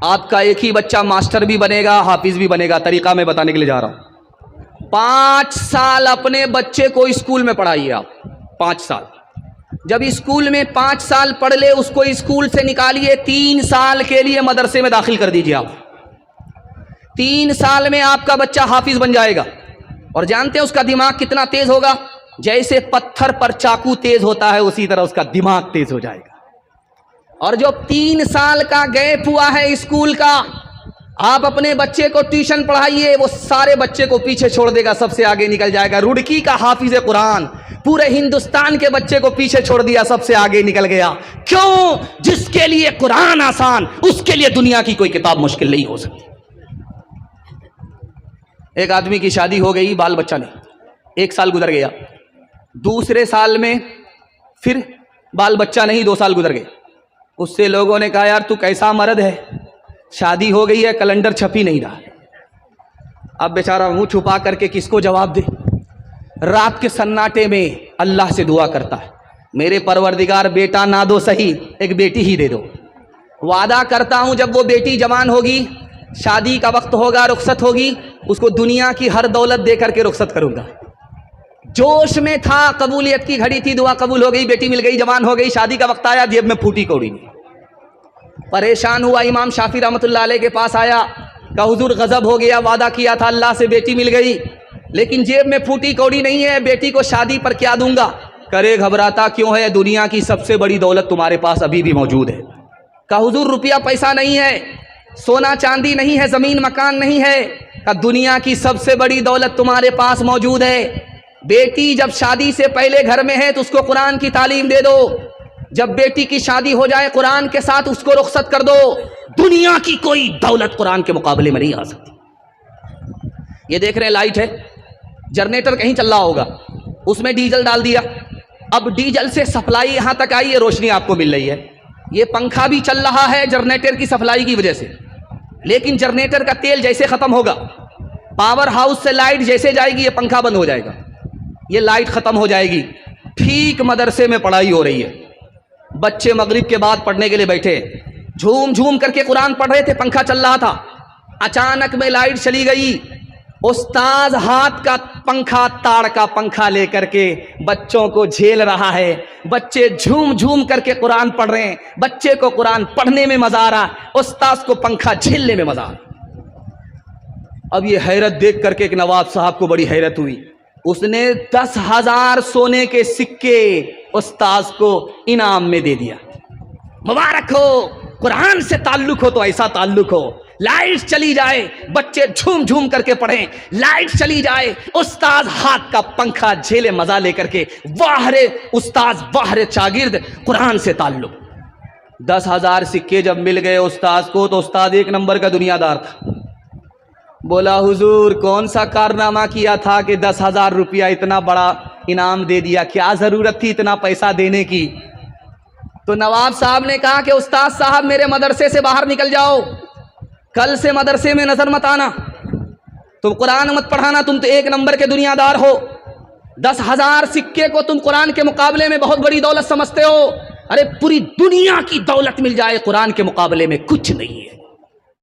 آپ کا ایک ہی بچہ ماسٹر بھی بنے گا، حافظ بھی بنے گا. طریقہ میں بتانے کے لیے جا رہا ہوں. 5 سال اپنے بچے کو اسکول میں پڑھائیے آپ. 5 سال. جب اسکول میں 5 سال پڑھ لے اس کو اسکول سے نکالیے، 3 سال کے لیے مدرسے میں داخل کر دیجیے آپ. 3 سال میں آپ کا بچہ حافظ بن جائے گا. اور جانتے ہیں اس کا دماغ کتنا تیز ہوگا؟ جیسے پتھر پر چاقو تیز ہوتا ہے اسی طرح اس کا دماغ تیز ہو جائے گا. اور جو 3 سال کا گیپ ہوا ہے اسکول کا، آپ اپنے بچے کو ٹیوشن پڑھائیے، وہ سارے بچے کو پیچھے چھوڑ دے گا، سب سے آگے نکل جائے گا. رڑکی کا حافظ قرآن پورے ہندوستان کے بچے کو پیچھے چھوڑ دیا، سب سے آگے نکل گیا. کیوں؟ جس کے لیے قرآن آسان، اس کے لیے دنیا کی کوئی کتاب مشکل نہیں ہو سکتی. ایک آدمی کی شادی ہو گئی، بال بچہ نہیں. 1 سال گزر گیا. دوسرے سال میں پھر بال بچہ نہیں، 2 سال گزر گئے. اس سے لوگوں نے کہا یار تو کیسا مرد ہے، شادی ہو گئی ہے کیلنڈر چھپ ہی نہیں رہا. اب بیچارہ منہ چھپا کر کے کس کو جواب دے؟ رات کے سناٹے میں اللہ سے دعا کرتا ہے، میرے پروردگار بیٹا نہ دو صحیح، ایک بیٹی ہی دے دو. وعدہ کرتا ہوں جب وہ بیٹی جوان ہوگی، شادی کا وقت ہوگا، رخصت ہوگی، اس کو دنیا کی ہر دولت دے کر کے رخصت کروں گا. جوش میں تھا، قبولیت کی گھڑی تھی، دعا قبول ہو گئی، بیٹی مل گئی، جوان ہو گئی، شادی کا وقت آیا، جیب میں پھوٹی کوڑی نہیں. پریشان ہوا، امام شافعی رحمۃ اللہ علیہ کے پاس آیا، کہا حضور غضب ہو گیا، وعدہ کیا تھا اللہ سے بیٹی مل گئی لیکن جیب میں پھوٹی کوڑی نہیں ہے، بیٹی کو شادی پر کیا دوں گا؟ کرے گھبراتا کیوں ہے؟ دنیا کی سب سے بڑی دولت تمہارے پاس ابھی بھی موجود ہے. کہا حضور روپیہ پیسہ نہیں ہے، سونا چاندی نہیں ہے، زمین مکان نہیں ہے. کہا دنیا کی سب سے بڑی دولت تمہارے پاس موجود ہے. بیٹی جب شادی سے پہلے گھر میں ہے تو اس کو قرآن کی تعلیم دے دو، جب بیٹی کی شادی ہو جائے قرآن کے ساتھ اس کو رخصت کر دو. دنیا کی کوئی دولت قرآن کے مقابلے میں نہیں آ سکتی. یہ دیکھ رہے ہیں لائٹ ہے، جنریٹر کہیں چل رہا ہوگا، اس میں ڈیزل ڈال دیا، اب ڈیزل سے سپلائی یہاں تک آئی ہے، روشنی آپ کو مل رہی ہے. یہ پنکھا بھی چل رہا ہے جنریٹر کی سپلائی کی وجہ سے، لیکن جنریٹر کا تیل جیسے ختم ہوگا، پاور ہاؤس سے لائٹ جیسے جائے گی یہ پنکھا بند ہو جائے گا، یہ لائٹ ختم ہو جائے گی. ٹھیک مدرسے میں پڑھائی ہو رہی ہے، بچے مغرب کے بعد پڑھنے کے لیے بیٹھے، جھوم جھوم کر کے قرآن پڑھ رہے تھے، پنکھا چل رہا تھا، اچانک میں لائٹ چلی گئی. استاذ ہاتھ کا پنکھا، تاڑ کا پنکھا لے کر کے بچوں کو جھیل رہا ہے، بچے جھوم جھوم کر کے قرآن پڑھ رہے ہیں، بچے کو قرآن پڑھنے میں مزہ آ رہا، استاذ کو پنکھا جھیلنے میں مزہ آ رہا. اب یہ حیرت دیکھ کر کے ایک نواب صاحب کو بڑی حیرت ہوئی، اس نے 10,000 سونے کے سکے استاذ کو انعام میں دے دیا. مبارک ہو، قرآن سے تعلق ہو تو ایسا تعلق ہو. لائٹ چلی جائے بچے جھوم جھوم کر کے پڑھیں، لائٹ چلی جائے استاذ ہاتھ کا پنکھا جھیلے مزہ لے کر کے. واہ رے استاذ، واہ رے شاگرد، قرآن سے تعلق. 10,000 سکے جب مل گئے استاذ کو تو استاذ 1 نمبر کا دنیا دار تھا. بولا حضور کون سا کارنامہ کیا تھا کہ 10,000 روپیہ اتنا بڑا انعام دے دیا، کیا ضرورت تھی اتنا پیسہ دینے کی؟ تو نواب صاحب نے کہا کہ استاذ صاحب میرے مدرسے سے باہر نکل جاؤ، کل سے مدرسے میں نظر مت آنا، تم قرآن مت پڑھانا، تم تو 1 نمبر کے دنیا دار ہو. 10,000 سکے کو تم قرآن کے مقابلے میں بہت بڑی دولت سمجھتے ہو. ارے پوری دنیا کی دولت مل جائے قرآن کے مقابلے میں کچھ نہیں ہے.